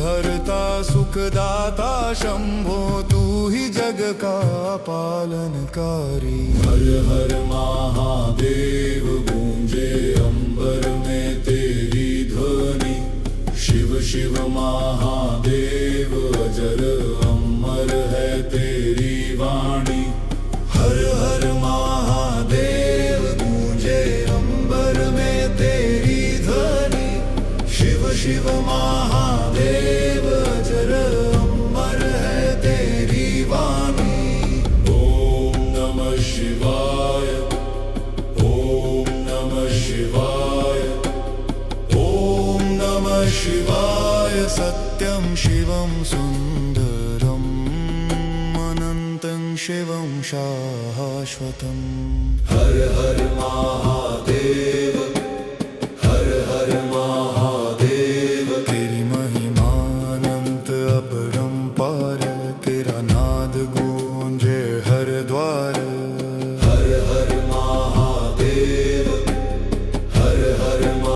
हरता सुखदाता शंभो तू ही जग का पालनकारी। हर हर महादेव गूंजे अंबर में तेरी ध्वनि। शिव शिव महादेव अजर अमर है तेरी वाणी। हर हर महादेव गूंजे अंबर में तेरी ध्वनि। शिव शिव महादेव अजर अमर है तेरी वाणी। ओम नमः शिवाय, ओम नमः शिवाय, ओम नमः शिवाय। सत्यं शिवं सुंदरं अनन्तं शिवं शाश्वतम्। हर हर महादेव, हर हर महादेव।